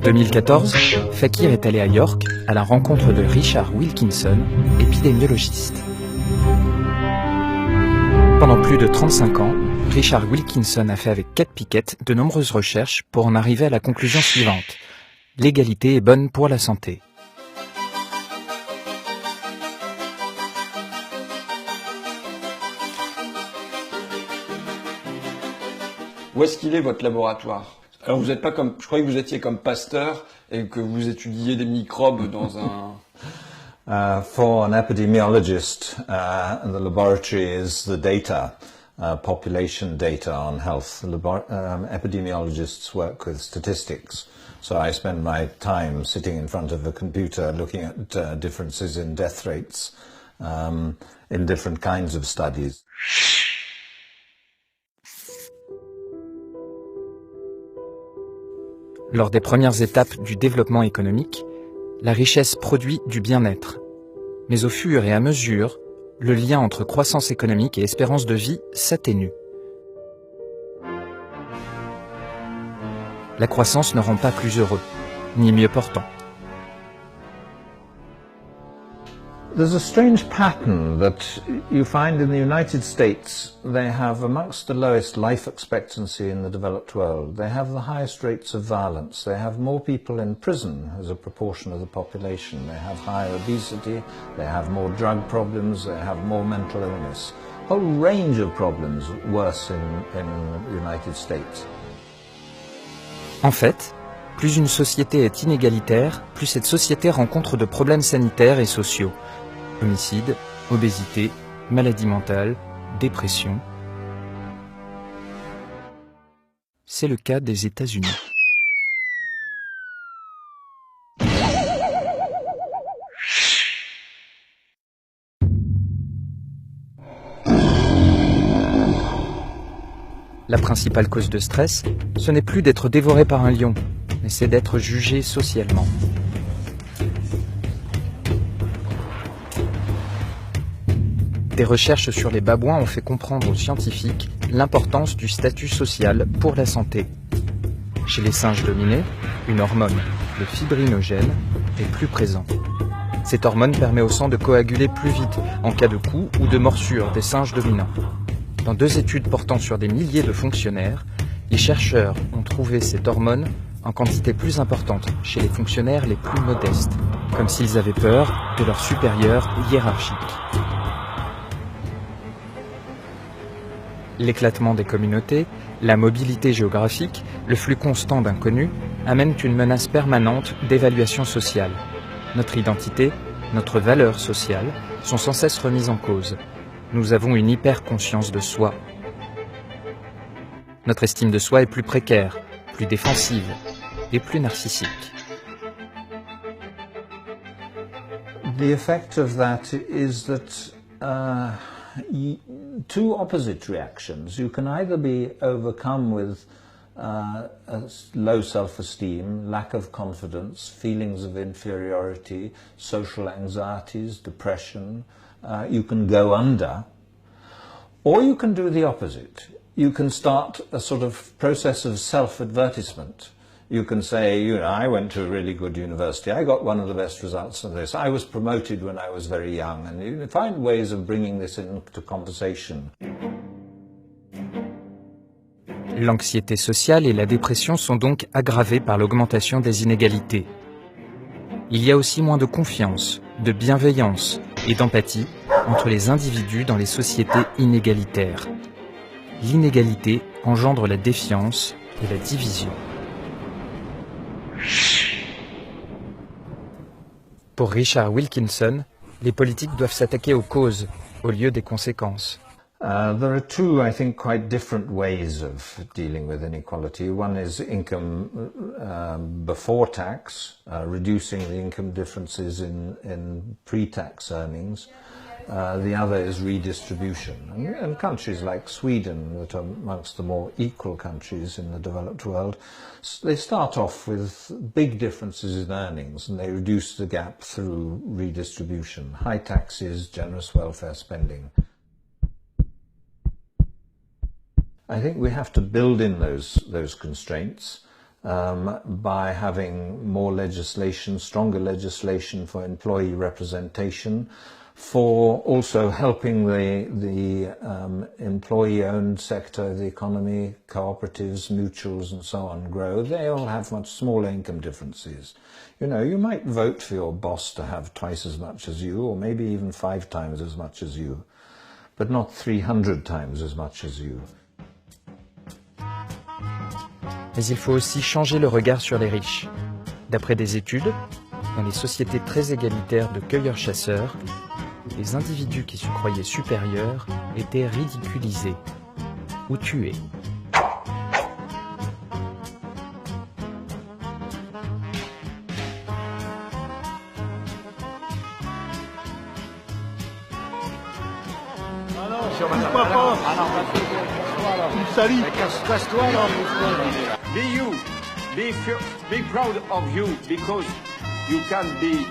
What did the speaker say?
2014, Fakir est allé à York à la rencontre de Richard Wilkinson, épidémiologiste. Pendant plus de 35 ans, Richard Wilkinson a fait avec Kate Pickett de nombreuses recherches pour en arriver à la conclusion suivante: l'égalité est bonne pour la santé. Où est-ce qu'il est votre laboratoire? Alors vous n'êtes pas comme, je croyais que vous étiez comme Pasteur et que vous étudiez des microbes dans un... For an epidemiologist, the laboratory is the data, population data on health. Epidemiologists work with statistics, so I spend my time sitting in front of a computer looking at differences in death rates in different kinds of studies. Lors des premières étapes du développement économique, la richesse produit du bien-être. Mais au fur et à mesure, le lien entre croissance économique et espérance de vie s'atténue. La croissance ne rend pas plus heureux, ni mieux portant. There's a strange pattern that you find in the United States. They have amongst the lowest life expectancy in the developed world. They have the highest rates of violence. They have more people in prison as a proportion of the population. They have higher obesity. They have more drug problems. They have more mental illness. A whole range of problems worse in the United States. En fait, plus une société est inégalitaire, plus cette société rencontre de problèmes sanitaires et sociaux. Homicide, obésité, maladie mentale, dépression. C'est le cas des États-Unis. La principale cause de stress, ce n'est plus d'être dévoré par un lion, mais c'est d'être jugé socialement. Des recherches sur les babouins ont fait comprendre aux scientifiques l'importance du statut social pour la santé. Chez les singes dominés, une hormone, le fibrinogène, est plus présent. Cette hormone permet au sang de coaguler plus vite en cas de coup ou de morsure des singes dominants. Dans 2 études portant sur des milliers de fonctionnaires, les chercheurs ont trouvé cette hormone en quantité plus importante chez les fonctionnaires les plus modestes, comme s'ils avaient peur de leurs supérieurs hiérarchiques. L'éclatement des communautés, la mobilité géographique, le flux constant d'inconnus amènent une menace permanente d'évaluation sociale. Notre identité, notre valeur sociale sont sans cesse remises en cause. Nous avons une hyper-conscience de soi. Notre estime de soi est plus précaire, plus défensive et plus narcissique. The effect of that is that two opposite reactions. You can either be overcome with a low self-esteem, lack of confidence, feelings of inferiority, social anxieties, depression. You can go under, or you can do the opposite. You can start a sort of process of self-advertisement. You can say, you know, I went to a really good university, I got one of the best results of this, I was promoted when I was very young, and you find ways of bringing this into conversation. L'anxiété sociale et la dépression sont donc aggravées par l'augmentation des inégalités. Il y a aussi moins de confiance, de bienveillance et d'empathie entre les individus dans les sociétés inégalitaires. L'inégalité engendre la défiance et la division. Pour Richard Wilkinson, les politiques doivent s'attaquer aux causes, au lieu des conséquences. There are two, I think, quite different ways of dealing with inequality. One is income before tax, reducing the income differences in pre-tax earnings. The other is redistribution. And countries like Sweden, that are amongst the more equal countries in the developed world, they start off with big differences in earnings and they reduce the gap through redistribution. High taxes, generous welfare spending. I think we have to build in those constraints. by having more legislation, stronger legislation for employee representation, for also helping the employee-owned sector of the economy, cooperatives, mutuals and so on grow. They all have much smaller income differences. You know, you might vote for your boss to have twice as much as you, or maybe even 5 times as much as you, but not 300 times as much as you. Mais il faut aussi changer le regard sur les riches. D'après des études, dans les sociétés très égalitaires de cueilleurs-chasseurs, les individus qui se croyaient supérieurs étaient ridiculisés ou tués. Casse-toi alors. Be you. Be proud of you because you can be